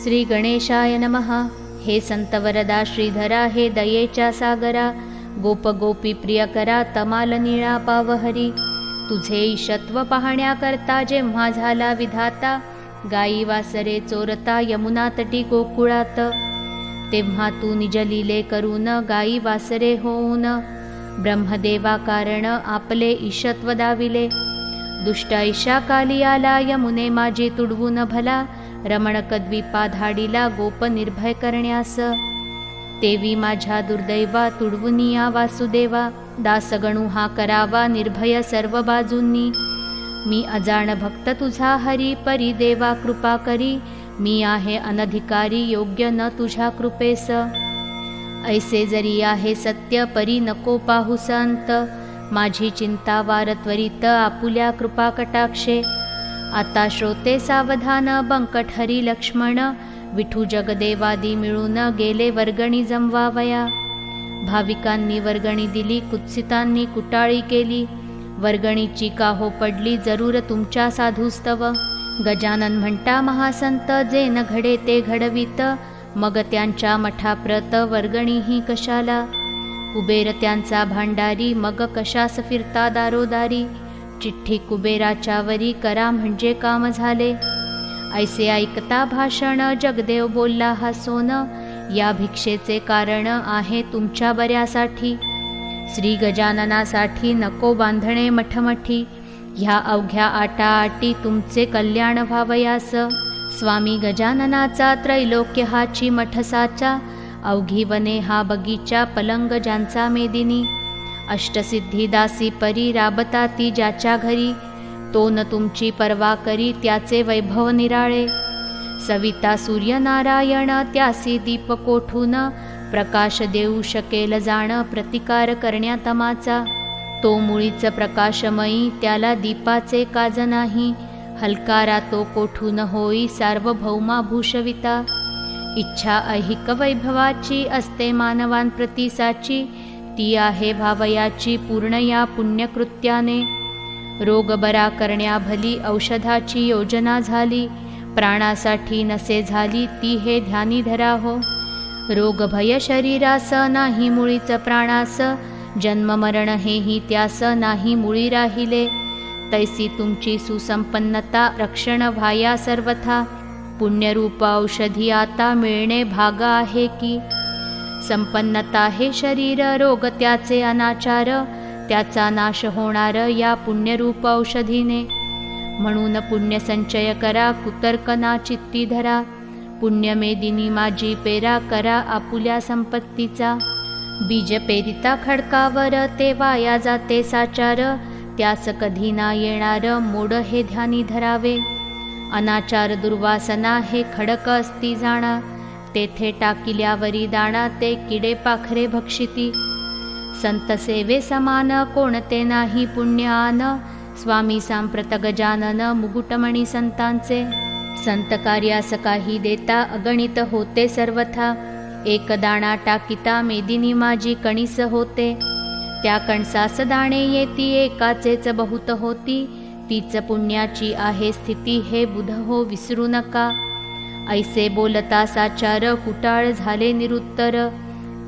श्री गणेशाय नमः। हे संत वरदा श्रीधरा, हे दयेच्या सागरा, गोप गोपी प्रियकरा, तमाल निळा पावहरी। तुझे ईशत्व पाहण्याकरता जेव्हा झाला विधाता, गाई वासरे चोरता यमुना तटी गोकुळात। तेव्हा तू निजलीले करून गाई वासरे होऊन, ब्रह्मदेवा कारण आपले ईशत्व दाविले। दुष्ट ऐशा काली आला यमुने माझी तुडवून भला, रमणक द्वीपा धाडीला गोप निर्भय करण्यास। तेवी माझ्या दुर्दैवा तुडवुनिया वासुदेवा, दासगणू हा करावा निर्भय सर्व बाजूंनी। मी अजाण भक्त तुझा हरी, परी देवा कृपा करी, मी आहे अनधिकारी योग्य न तुझ्या कृपेस। ऐसे जरी आहे सत्य परी नको पाहू संत, माझी चिंता वार त्वरित आपुल्या कृपा कटाक्षे। आता श्रोते सावधान बंकट हरी लक्ष्मण, विठू जगदेवादी मिळून गेले वर्गणी जमवावया। भाविकांनी वर्गणी दिली, कुत्सितांनी कुटाळी केली, वर्गणीची काहो पडली जरूर तुमच्या साधूस्तव। गजानन म्हणता महासंत, जे न घडे ते घडवित, मग त्यांच्या मठाप्रत वर्गणीही कशाला। कुबेर त्यांचा भांडारी, मग कशास फिरता दारोदारी, चिठ्ठी कुबेराच्या वरी करा म्हणजे काम झाले। ऐसे ऐकता भाषण जगदेव बोलला हसून, या भिक्षेचे कारण आहे तुमच्या बऱ्यासाठी। श्री गजाननासाठी नको बांधणे मठमठी, ह्या अवघ्या आटाआटी तुमचे कल्याण व्हावयास। स्वामी गजाननाचा त्रैलोक्य हाची मठसाचा, अवघी वने हा बगीचा पलंग ज्यांचा मेदिनी। अष्टसिद्धी दासी परी राबता ती ज्याच्या घरी, तो न तुमची पर्वा करी त्याचे वैभव निराळे। सविता सूर्यनारायण त्यासी दीप कोठून, प्रकाश देऊ शकेल जाण प्रतिकार करण्या तमाचा। तो मुळीच प्रकाशमयी त्याला दीपाचे काज नाही, हलकारा तो कोठून होई सार्वभौमा भूषविता। इच्छा ऐहिक वैभवाची असते मानवान प्रतीसाची, ती आहे भावयाची पूर्ण या पुण्यकृत्याने। रोग बरा करण्या भली औषधाची योजना झाली, प्राणासाठी नसे झाली ती हे ध्यानी धरा हो। रोग भय शरीरास नाही मुळीच प्राणास, जन्म मरण हेही त्यास नाही मुळी राहिले। तैसी तुमची सुसंपन्नता रक्षण व्हाया सर्वथा, पुण्यरूप औषधी आता मिळणे भाग आहे की। संपन्नता हे शरीर, रोग त्याचे अनाचार, त्याचा नाश होणार या पुण्यरूप औषधीने। म्हणून पुण्य संचय करा, कुतर्क ना चित्ती धरा, पुण्यमेदिनी माझी पेरा करा आपुल्या संपत्तीचा। बीज पेरिता खडकावर ते वाया जाते साचार, त्यास कधी ना येणार मोड हे ध्यानी धरावे। अनाचार दुर्वासना हे खडक असती जाणा, तेथे टाकिल्यावरी दाणा ते किडे पाखरे भक्षिती। संत सेवे समान कोणते नाही पुण्यान, स्वामी सांप्रत गजानन मुकुटमणी संतांचे। संत कार्यास काही देता अगणित होते सर्वथा, एक दाणा टाकिता मेदिनी माझी कणीस होते। त्या कणसास दाणे येती एकाचेच बहुत होती, तीच पुण्याची आहे स्थिती हे बुध हो विसरू नका। ऐसे बोलता साचार कुटाळ झाले निरुत्तर,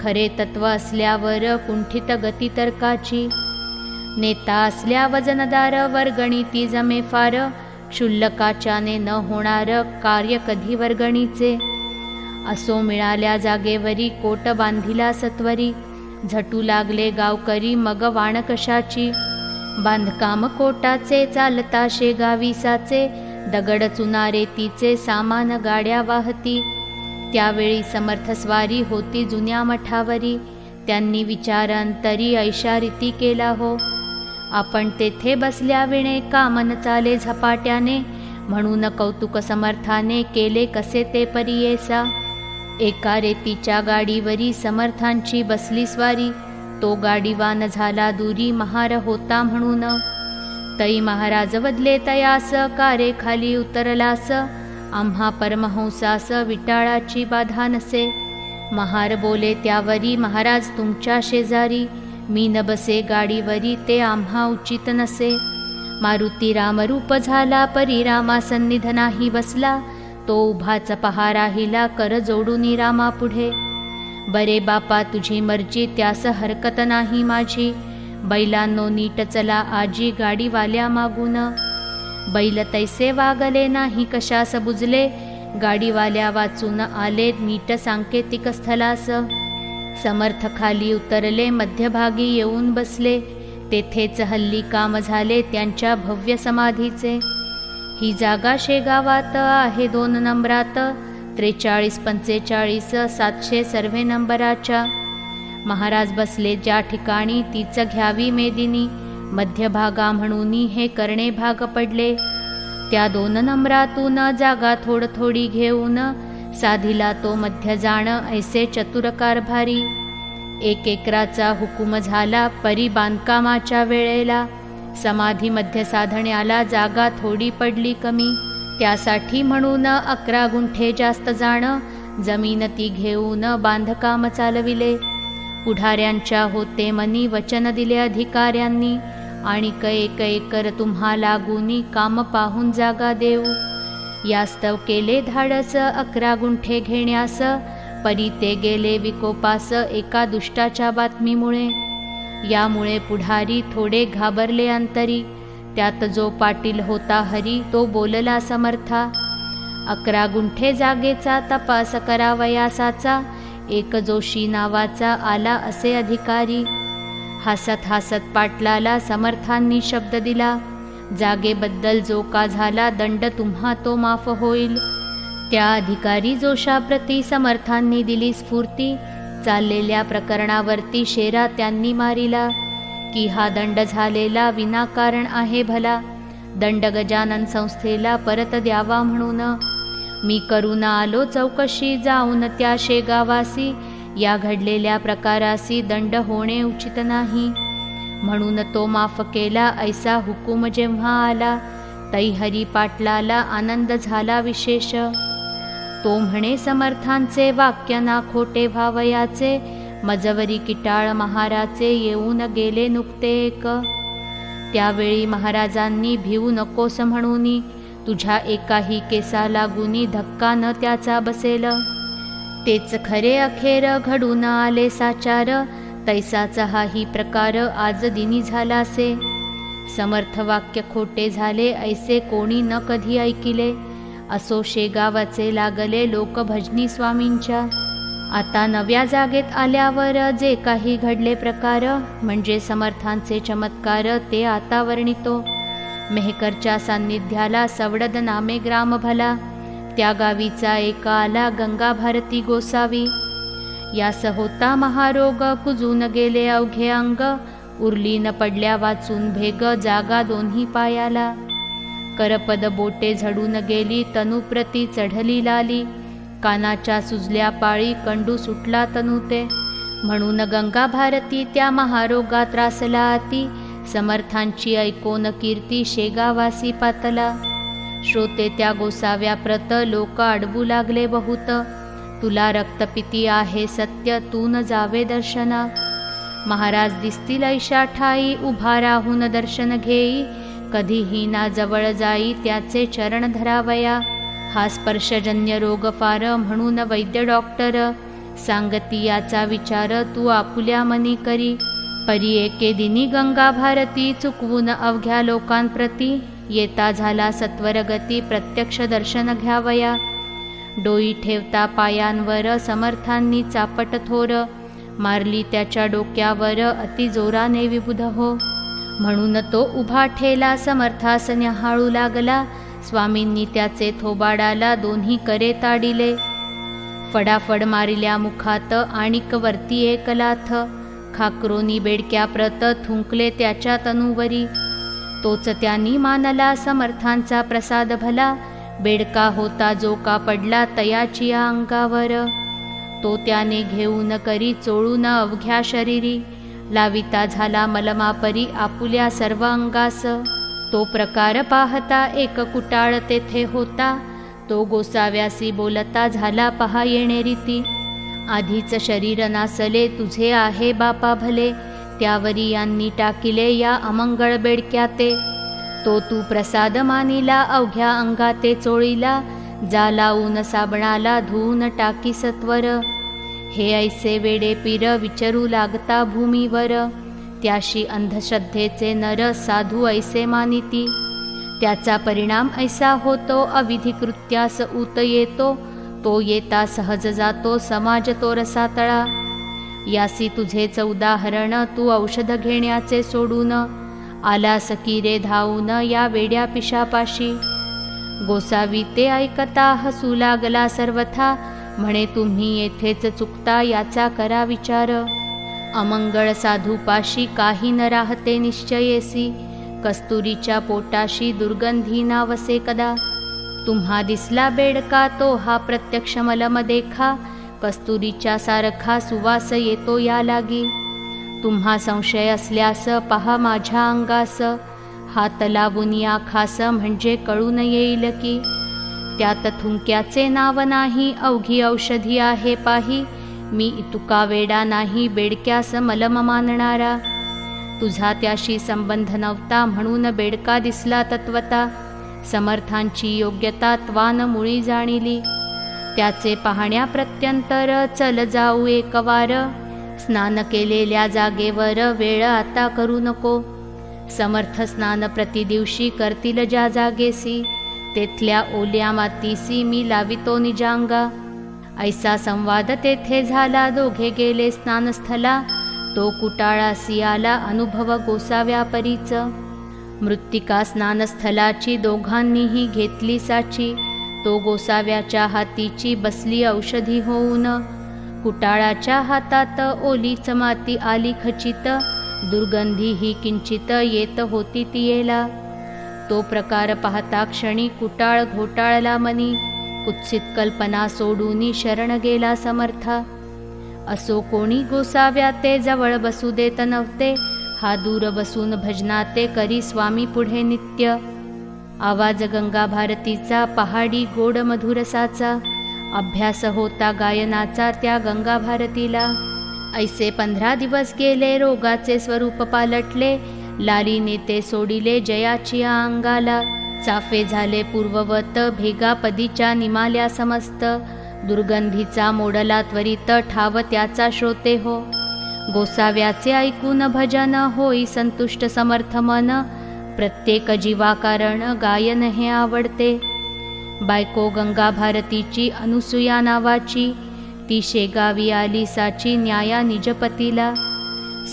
खरे तत्व असल्यावर कुंठित गती तर्काची। नेता असल्या वजनदार वर्गणी ती जमे फार, क्षुल्लकाच्याने न होणार कार्य कधी वर्गणीचे। असो मिळाल्या जागेवरी कोट बांधिला सत्वरी, झटू लागले गावकरी मग वाण कशाची। बांधकाम कोटाचे चालता शेगावीसाचे, दगड चुनारे तिचे सामान गाड्या वाहती। त्यावेळी समर्थ स्वारी होती जुन्या मठावरी, त्यांनी विचारांतरी ऐशा रीती केला हो। आपण तेथे बसल्या विणे कामन चाले झपाट्याने, म्हणून कौतुक समर्थाने केले कसे ते परियेसा। एका रेतीच्या गाडीवरी समर्थांची बसली स्वारी, तो गाडीवान झाला दुरी महार होता म्हणून। तई महाराज वदले तयास, कारे खाली उतरलास, आम्हा परमहंसास विटाळाची बाधा नसे। महार बोले त्यावरी, महाराज तुमच्या शेजारी, मी न बसे गाडीवरी ते आम्हा उचित नसे। मारुती रामरूप झाला, परी रामा सन्निध नाही बसला, तो उभाच पहा राहिला कर जोडूनी रामा पुढे. बरे बापा तुझी मर्जी त्यास हरकत नाही माझी. बैलांनो नीट चला आजी गाडीवाल्या मागून. बैल तैसे वागले नाही कशास बुजले. गाडीवाल्या वाचून आले नीट सांकेतिक स्थलास. समर्थ खाली उतरले मध्यभागी येऊन बसले. तेथेच हल्ली काम झाले त्यांच्या भव्य समाधीचे. ही जागा शेगावात आहे 2 नंबरात. 43, 45, 700 सर्वे नंबराच्या. महाराज बसले ज्या ठिकाणी तीच घ्यावी मेदिनी. मध्यभागा म्हणून हे करणे भाग पडले. त्या 2 नंबरातून जागा थोडी घेऊन साधिला तो मध्य जाण ऐसे चतुर कारभारी. 1 एकराचा हुकूम झाला परी बांधकामाच्या वेळेला. समाधी मध्य साधण्याला जागा थोडी पडली कमी. त्यासाठी म्हणून 11 गुंठे जास्त जाण जमीन ती घेऊन बांधकाम चालविले. पुढाऱ्यांच्या होते मनी वचन दिले अधिकाऱ्यांनी. आणि 1 एकर तुम्हा लागूनी काम पाहून जागा देऊ. यास्तव केले धाडस 11 गुंठे घेण्यास. परी ते गेले विकोपास एका दुष्टाच्या बातमीमुळे. यामुळे पुढारी थोडे घाबरले अंतरी. त्यात जो पाटील होता हरी तो बोलला समर्था. 11 गुंठे जागेचा तपास करावयासाचा. एक जोशी नावाचा आला असे अधिकारी. हसत हसत पाटलाला समर्थांनी शब्द दिला. जागेबद्दल जो का झाला दंड तुम्हा तो माफ होईल. त्या अधिकारी जोशाप्रती समर्थांनी दिली स्फूर्ती. चाललेल्या प्रकरणावरती शेरा त्यांनी मारिला की हा दंड झालेला विनाकारण आहे भला. दंड गजानन संस्थेला परत द्यावा म्हणून. मी करून आलो चौकशी जाऊन त्या शेगावासी. या घडलेल्या प्रकारासी दंड होणे उचित नाही. म्हणून तो माफ केला ऐसा हुकूम जेव्हा आला. तै हरी पाटलाला आनंद झाला विशेष. तो म्हणे समर्थांचे वाक्य ना खोटे व्हावयाचे. मजवरी किटाळ महाराचे येऊन गेले नुकते एक. त्यावेळी महाराजांनी भिवू नकोस म्हणूनी. तुझ्या एकाही केसा लागुनी धक्का न त्याचा बसेल. तेच खरे अखेर घडून आले साचार. तैसाचा हाही प्रकार आज दिनी झालासे. समर्थ वाक्य खोटे झाले ऐसे कोणी न कधी ऐकिले. असो शेगावाचे लागले लोक भजनी स्वामींच्या. आता नव्या जागेत आल्यावर जे काही घडले प्रकार म्हणजे समर्थांचे चमत्कार ते आता वर्णितो. मेहकरच्या सान्निध्याला सवडद नामे ग्राम भला. त्या गावीचा एक आला गंगा भारती गोसावी. यास होता महारोग कुजून गेले अवघे अंग. उरली न पडल्या वाचून भेग जागा दोन्ही पायाला. करपद बोटे झडून गेली तनुप्रती चढली लाली. कानाच्या सुजल्या पाळी कंडू सुटला तनु ते. म्हणून गंगा भारती त्या महारोगात त्रासला अति. समर्थांची ऐकोन कीर्ती शेगावासी पातला. श्रोते त्या गोसाव्या प्रत लोक अडवू लागले बहुत. तुला रक्तपिती आहे सत्य तू न जावे दर्शना. महाराज दिसतील ऐशा ठाई उभा राहून दर्शन घेई. कधीही ना जवळ जाई त्याचे चरण धरावया. हा स्पर्शजन्य रोग फार म्हणून वैद्य डॉक्टर. सांगती याचा विचार तू आपुल्या मनी करी. परी एके दिनी गंगा भारती चुकवून अवघ्या लोकांप्रती. येता झाला सत्वरगती प्रत्यक्ष दर्शन घ्यावया. डोई ठेवता पायांवर समर्थांनी चापट थोर. मारली त्याच्या डोक्यावर अति जोराने विबुध हो. म्हणून तो उभा ठेला समर्थास न्याहाळू लागला. स्वामींनी त्याचे थोबाडाला दोन्ही करे ताडिले. फडाफड मारिल्या मुखात आणिक वरती एक लाथ. खाकरोनी बेडक्या प्रत थुंकले त्याच्या तनुवरी. तोच त्यांनी मानला समर्थांचा प्रसाद भला. बेडका होता जो का पडला तयाची या अंगावर. तो त्याने घेऊन करी चोळून अवघ्या शरीरी. लाविता झाला मलमापरी आपुल्या सर्व अंगास. तो प्रकार पाहता एक कुटाळ तेथे होता. तो गोसाव्यासी बोलता झाला पहा येणे रीती. आधीच शरीर नासले तुझे आहे बापा भले. त्यावरी यांनी टाकिले या अमंगळ बेडक्या ते. तो तू प्रसाद मानिला अवघ्या अंगा ते चोळीला. जा लावून साबणाला धुवून टाकी सत्वर, हे ऐसे वेडे पीर विचरू लागता भूमीवर, त्याशी अंधश्रद्धेचे नर साधू ऐसे मानिती, त्याचा परिणाम ऐसा होतो अविधी कृत्यास ऊत येतो, तो येता सहज जातो समाज तो रसातळा, यासी तुझेच उदाहरण तू औषध घेण्याचे सोडून, आलास की रे धावून या वेड्या पिशापाशी, गोसावी ते ऐकता हसू लागला सर्वथा, म्हणे तुम्ही येथेच चुकता याचा करा विचार, अमंगळ साधूपाशी काही न राहते निश्चयेसी, कस्तुरीच्या पोटाशी दुर्गंधी नावसे कदा, तुम्हा दिसला बेडका तो हा प्रत्यक्ष मलम देखा, कस्तुरीच्या सारखा सुवास येतो या लागी, तुम्हा संशय असल्यास पहा माझ्या अंगास, हात लावून या खास म्हणजे कळून येईल की, त्यात थुंक्याचे नाव नाही अवघी औषधी आहे पाही, मी इतुका वेडा नाही बेडक्यास मलम मानणारा, तुझा त्याशी संबंध नव्हता म्हणून बेडका दिसला तत्वता, समर्थांची योग्यता त्वान मुळी जाणिली, त्याचे पाहण्या प्रत्यंतर चल जाऊ एकवार, स्नान केलेल्या जागेवर वेळ आता करू नको, समर्थ स्नान प्रतिदिवशी करतील ज्या जागेसी, तेथल्या ओल्या मातीसी मी लावितो निजांगा, ऐसा संवाद तेथे झाला दोघे गेले स्नानस्थला, तो कुटाळासी आला अनुभव गोसाव्या परीच, मृत्तिका स्नानस्थलाची दोघांनीही घेतली साची, तो गोसाव्याच्या हातीची बसली औषधी होऊन, कुटाळाच्या हातात ओलीच माती आली खचित, दुर्गंधी ही किंचित येत होती तियेला, तो प्रकार पाहता क्षणी कुटाळ घोटाळला मनी, कुत्सित कल्पना सोडूनी शरण गेला समर्था, असो कोणी गोसाव्या ते जवळ बसू देत नव्हते, हा दूर बसून भजनाते करी स्वामी पुढे नित्य, आवाज गंगा भारतीचा पहाडी गोड मधुरसाचा, अभ्यास होता गायनाचा त्या गंगा भारतीला, ऐसे 15 दिवस गेले रोगाचे स्वरूप पालटले, लालीने ते सोडिले जयाची अंगाला, चाफे झाले पूर्ववत भेगा पदीच्या निमाल्या समस्त, दुर्गंधीचा मोडला त्वरित ठाव त्याचा श्रोते हो, गोसाव्याचे ऐकून भजन होई संतुष्ट समर्थ मन, प्रत्येक जीवाकारण गायन हे आवडते, बायको गंगा भारतीची अनुसूया नावाची, ती शेगावी आली साची न्याया निजपतीला,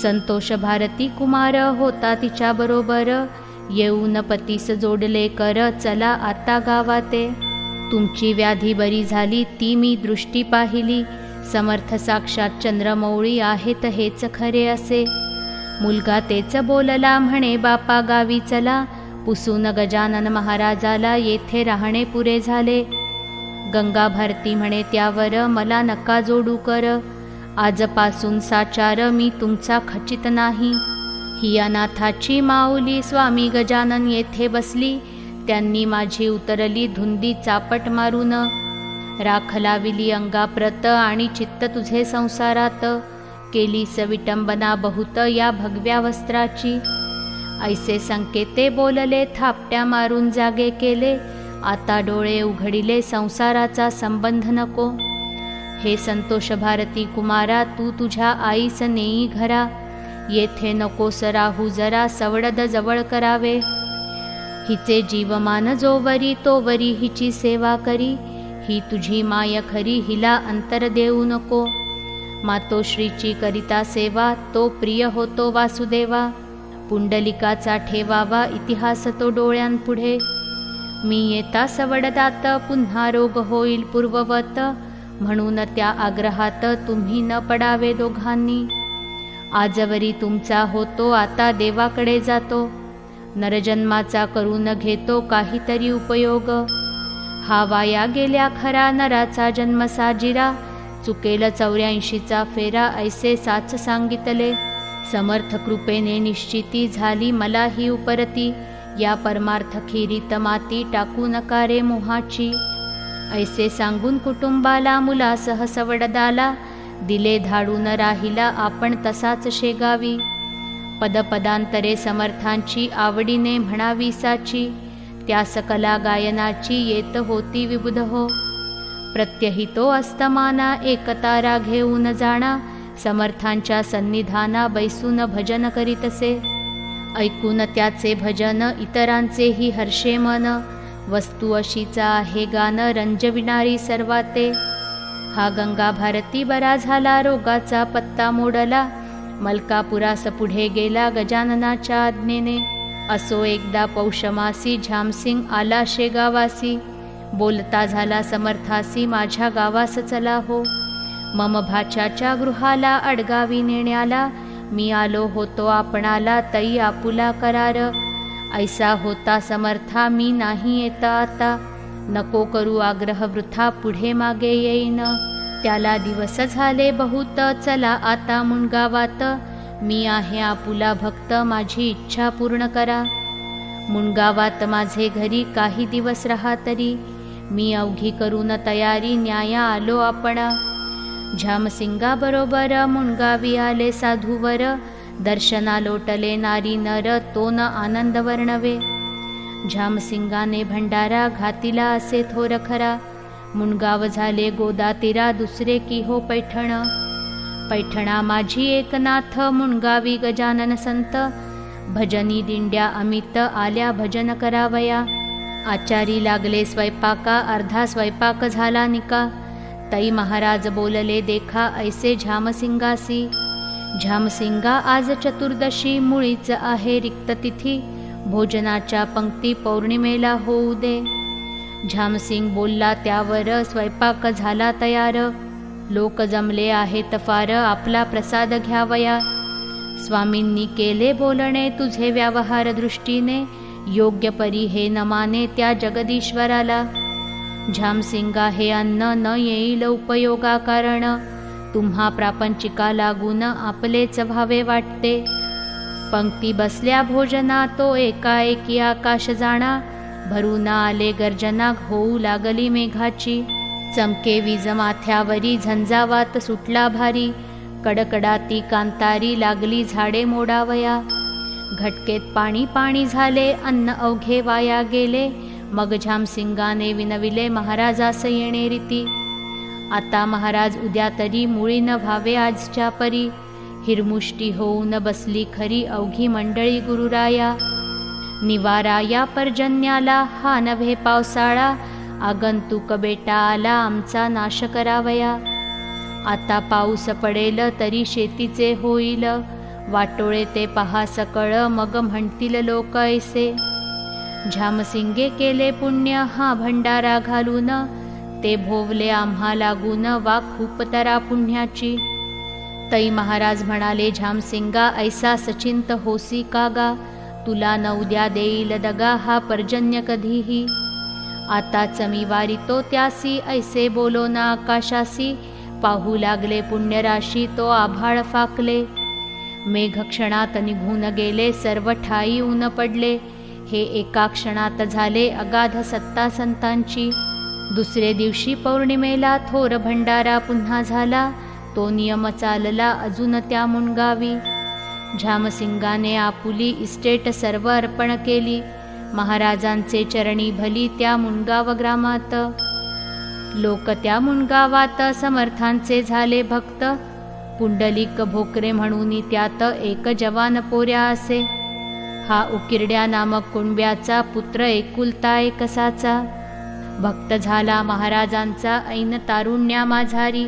संतोष भारती कुमार होता तिच्या बरोबर, येऊन पतीस जोडले कर चला आता गावाते, तुमची व्याधी बरी झाली ती मी दृष्टी पाहिली, समर्थ साक्षात चंद्रमौळी आहेत हेच खरे असे, मुलगा तेच बोलला म्हणे बापा गावी चला, पुसून गजानन महाराजाला येथे राहणे पुरे झाले, गंगा भारती म्हणे त्यावर मला नका जोडू कर, आजपासून साचार मी तुमचा खचित नाही, ही अनाथाची माऊली स्वामी गजानन येथे बसली, त्यांनी माझी उतरली धुंदी चापट मारून, राख लाविली अंगाप्रत आणि चित्त तुझे संसारात, केलीस विटंबना बहुत या भगव्या वस्त्राची, ऐसे संकेते बोलले थापट्या मारून जागे केले, आता डोळे उघडिले संसाराचा संबंध नको, हे संतोष भारती कुमारा तू तुझ्या आईस नेई घरा, येथे नकोस राहू जरा सवडद जवळ करावे, हिचे जीवमान जोवरी तोवरी हिची सेवा करी, ही तुझी माय खरी हिला अंतर देऊ नको, मातोश्रीची करिता सेवा तो प्रिय होतो वासुदेवा, पुंडलिकाचा ठेवावा इतिहास तो डोळ्यांपुढे, मी येता सवडदात पुन्हा रोग होईल पूर्ववत, म्हणून त्या आग्रहात तुम्ही न पडावे दोघांनी, आजवरी तुमचा होतो आता देवाकडे जातो, नरजन्माचा करून घेतो काहीतरी उपयोग, हा वाया गेल्या खरा नराचा जन्म साजिरा, चुकेल 84चा फेरा ऐसे साच सांगितले, समर्थ कृपेने निश्चिती झाली मला ही उपरती, या परमार्थ खिरीत माती टाकू नका रे मोहाची, ऐसे सांगून कुटुंबाला मुलासह सवडदाला, दिले धाडून राहिला आपण तसाच शेगावी, पदपदांतरे समर्थांची आवडीने म्हणावी साची, त्या सकला गायनाची येत होती विबुध हो. प्रत्यहितो अस्तमाना एकतारा घेऊन जाणा, समर्थांच्या सन्निधाना बैसून भजन करीतसे. ऐकून त्याचे भजन इतरांचेही हर्षे मन, वस्तू अशीचा आहे गान रंजविणारी सर्वाते. हा गंगा भारती बरा झाला रोगाचा पत्ता मोडला, मलकापुरास पुढे गेला गजाननाच्या आज्ञेने. असो एकदा पौषमासी झामसिंग आला शेगावासी, बोलता झाला समर्थासी माझ्या गावास चला हो. मम भाच्याच्या गृहाला अडगावी नेण्याला, मी आलो होतो आपणाला तई आपुला करार. ऐसा होता समर्था मी नाही येता आता, नको करू आग्रह वृथा पुढे मागे येईन. त्याला दिवस झाले बहुत चला आता मुणगावात, मी आहे आपुला भक्त माझी इच्छा पूर्ण करा. मुणगावात माझे घरी काही दिवस राहा तरी, मी अवघी करून तयारी न्याया आलो आपणा. झामसिंगा बरोबर मुणगावी आले साधूवर, दर्शना लोटले नारी नर तो न आनंद वर्णवे. झामसिंगाने भंडारा घातिला असे थोर खरा, मुणगाव झाले गोदातीरा दुसरे की हो पैठण. पैठणा माझी एकनाथ मुणगावी गजानन संत, भजनी दिंड्या अमित आल्या भजन करावया. आचारी लागले स्वयंपाका अर्धा स्वयंपाक झाला निका, तई महाराज बोलले देखा ऐसे झामसिंगासी. झामसिंगा आज चतुर्दशी मुळीच आहे रिक्त तिथी, भोजनाच्या पंक्ती पौर्णिमेला होऊ दे. झामसिंग बोलला त्यावर स्वयंपाक झाला तयार, लोक जमले आहेत फार आपला प्रसाद घ्यावया. स्वामींनी केले बोलणे तुझे व्यवहार दृष्टीने, योग्य परी हे न माने त्या जगदीश्वराला. झामसिंगा हे अन्न न येईल उपयोगा कारण, तुम्हा प्रापंचिका लागून आपलेच व्हावे वाटते. पंक्ती बसल्या भोजना तो एकाएकी आकाश जाणा, भरून आले गर्जना होऊ लागली मेघाची. चमके वीज माथ्यावरी झंझावात सुटला भारी, कडकडाती कांतारी लागली झाडे मोडावया. घटकेत पाणी पाणी झाले अन्न अवघे वाया गेले, मग झामसिंगाने विनविले महाराजास येणे रीती. आता महाराज उद्या तरी मुळी न व्हावे आजच्या परी, हिरमुष्टी होऊन बसली खरी अवघी मंडळी गुरुराया. निवारा या पर्जन्याला हा नव्हे पावसाळा, आगंतुक बेटा आला आमचा नाश करावया. आता पाऊस पडेल तरी शेतीचे होईल, वाटोळे ते पहा सकळ मग म्हणतील लोक ऐसे. झामसिंगे केले पुण्य हा भंडारा घालून, ते भोवले आम्हा लागून वा खूप तरा पुण्याची. तई महाराज म्हणाले झामसिंगा ऐसा सचिंत होसी कागा, तुला न उद्या देईल दगा हा पर्जन्य कधीही. आताच मी वारितो त्यासी ऐसे बोलो ना आकाशासी, पाहू लागले पुण्यराशी तो आभाळ फाकले. मेघ क्षणात निघून गेले सर्व ठाई ऊन पडले, हे एका क्षणात झाले अगाध सत्ता संतांची. दुसरे दिवशी पौर्णिमेला थोर भंडारा पुन्हा झाला, तो नियम चालला अजून त्या मुणगावी. झामसिंगाने आपुली इस्टेट सर्व अर्पण केली, महाराजांचे चरणी भली त्या मुणगाव ग्रामात. लोक त्या मुणगावात समर्थांचे झाले भक्त, पुंडलिक भोकरे म्हणून त्यात एक जवान पोऱ्या असे. हा उकिरड्या नामक कुणब्याचा पुत्र एकुलता एकसाचा, भक्त झाला महाराजांचा ऐन तारुण्या माझारी.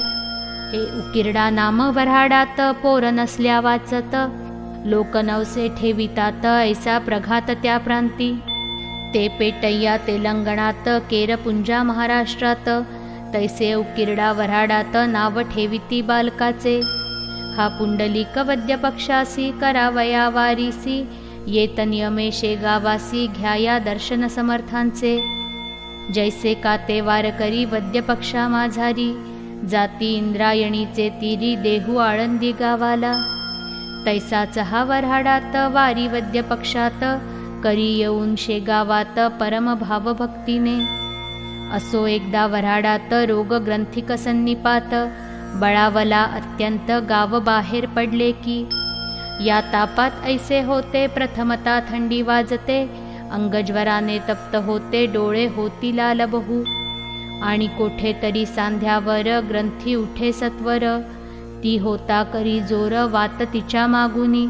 हे उकिरडा नाम वऱ्हाडात पोर नसल्या वाचत, लोक नवसे ठेवितात ऐसा प्रघात त्या प्रांती. ते पेटय्या तेलंगणात केरपुंजा महाराष्ट्रात, तैसे उकिरडा वऱ्हाडात नाव ठेविती बालकाचे. हा पुंडलिक वद्य पक्षासी करावया वारीसी, येत नियमे शेगावासी घ्याया दर्शन समर्थांचे. जैसे का ते वार करी वद्य पक्षा माझारी, जाती इंद्रायणीचे तीरी देहू आळंदी गावाला. तैसाच हा वऱ्हाडात वारी वद्य पक्षात, करी येऊन शेगावात परम भावभक्तीने. असो एकदा वऱ्हाडात रोग ग्रंथिक संनिपात, बळावला अत्यंत गाव बाहेर पडले की. या तापात ऐसे होते प्रथमता थंडी वाजते, अंगज्वराने तप्त होते डोळे होती लाल बहु. आणि कोठे तरी सांध्यावर ग्रंथी उठे सत्वर. ती होता करी जोर वात तिच्या मागुनी.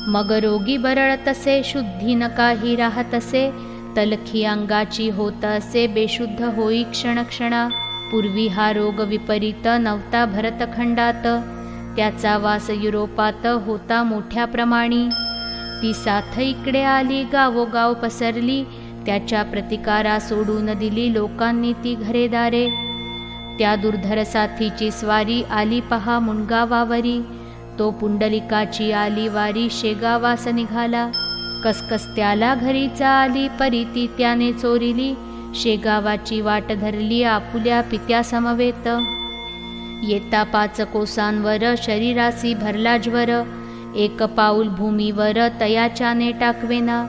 मग रोगी बरळ तसे शुद्धी न काही राहतसे. तलखी अंगाची होत असे बेशुद्ध होई क्षणक्षणा. पूर्वी हा रोग विपरीत नव्हता भरतखंडात. त्याचा वास युरोपात होता मोठ्या प्रमाणी. ती साथ इकडे आली गावोगाव पसरली. त्याच्या प्रतिकारा सोडून दिली लोकांनी ती घरेदारे. त्या दुर्धर साथीची स्वारी आली पहा मुणगावावरी. तो पुंडलिकाची आली वारी शेगावास निघाला. कसकस त्याला घरीचा आली परी ती त्याने चोरिली. शेगावाची वाट धरली आपुल्या पित्या समवेत. येता 5 कोसांवर शरीरासी भरला ज्वर. 1 पाऊल भूमीवर तयाच्याने टाकवेना.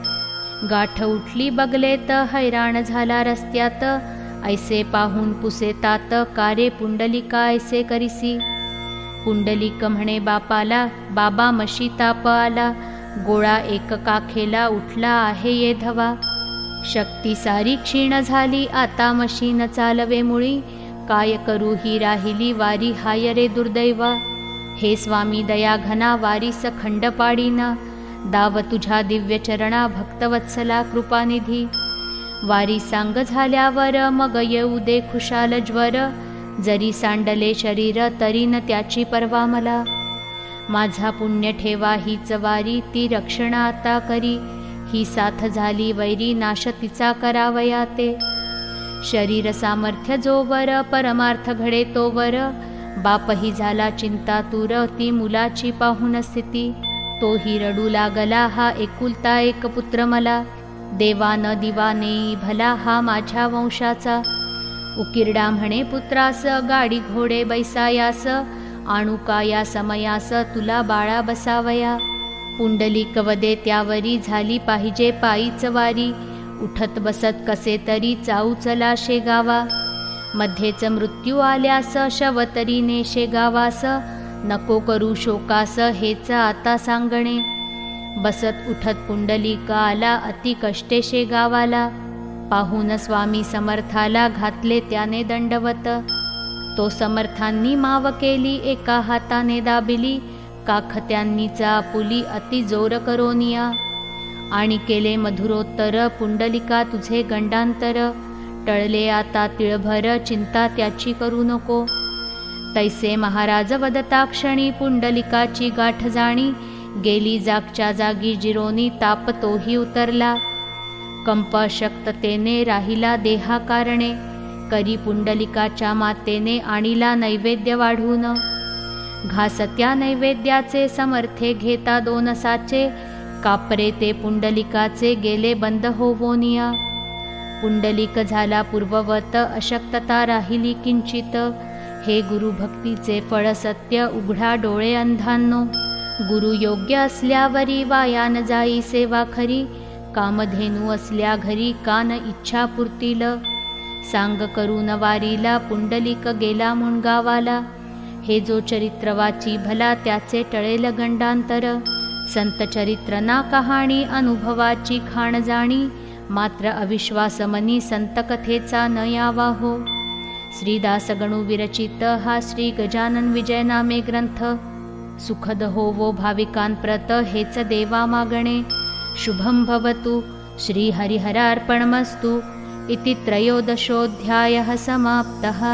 गाठ उठली बगलेत हैराण झाला रस्त्यात. ऐसे पाहून पुसेतात कारे पुंडलिका ऐसे करिसी. पुंडलिक म्हणे बापाला, बाबा मशी ताप आला. गोळा 1 काखेला उठला आहे ये धवा. शक्ती सारी क्षीण झाली आता मशीन चालवे मुळी. काय करू ही राहिली वारी हाय रे दुर्दैवा. हे स्वामी दया घना वारीस खंड पाडीना. दाव तुझ्या दिव्य चरणा भक्तवत्सला कृपानिधी. वारी सांग झाल्यावर मग येऊ दे खुशाल ज्वर. जरी सांडले शरीर तरी न त्याची पर्वा मला. माझा पुण्य ठेवा हीच वारी ती रक्षण आता करी. ही साथ झाली वैरी नाश तिचा करावया ते. शरीर सामर्थ्य जोवर परमार्थ घडे तोवर. बापही झाला चिंतातूर ती मुलाची पाहून स्थिती. तोही रडू लागला हा एकुलता 1 पुत्र मला. देवान दिवाने भला हा माझ्या वंशाचा. उकिरडा म्हणे पुत्रास गाडी घोडे बैसायास. आणू का या समयास तुला बाळा बसावया. पुंडलिक वदे त्यावरी झाली पाहिजे पायीच वारी. उठत बसत कसे तरी चाऊ चला शेगावा. मध्येच मृत्यू आल्यास शवतरीने शेगावास. नको करू शोकास हेच आता सांगणे. बसत उठत पुंडलिक आला अति कष्टे शेगावाला. पाहून स्वामी समर्थाला घातले त्याने दंडवत. तो समर्थांनी माव केली एका हाताने दाबिली. काखत्यांनी चापुली अति जोर करोनिया. आणि केले मधुरोत्तर पुंडलिका तुझे गंडांतर. टळले आता तिळभर चिंता त्याची करू नको. तैसे महाराज वदता क्षणी पुंडलिकाची गाठ जाणी. गेली जागच्या जागी जिरोनी ताप तोही उतरला. कंप शक्ततेने राहिला देहा कारणे. करी पुंडलिकाच्या मातेने आणिला नैवेद्य वाढून. घास त्या नैवेद्याचे समर्थे घेता 2 साचे. कापरे ते पुंडलिकाचे गेले बंद होवोनिया. पुंडलिक झाला पूर्ववत अशक्तता राहिली किंचित. हे गुरुभक्तीचे फळ सत्य उघडा डोळे अंधांनो. गुरु योग्य असल्यावरी वायान जाई सेवा खरी. कामधेनू असल्या घरी कान इच्छा पुरतील. सांग करून वारीला पुंडलिक गेला मुणगावाला. हे जो चरित्र वाची भला त्याचे टळेल गंडांतर. संत चरित्र ना कहाणी अनुभवाची खाण जाणी. मात्र अविश्वास मनी संत कथेचा न यावा हो. श्रीदास गणू विरचित हा श्री गजानन विजय नामे ग्रंथ. सुखद होवो भाविकांप्रत हेच देवा मागणे. शुभं भवतु. श्री हरिहरार्पणमस्तु. इति 13 समाप्तः।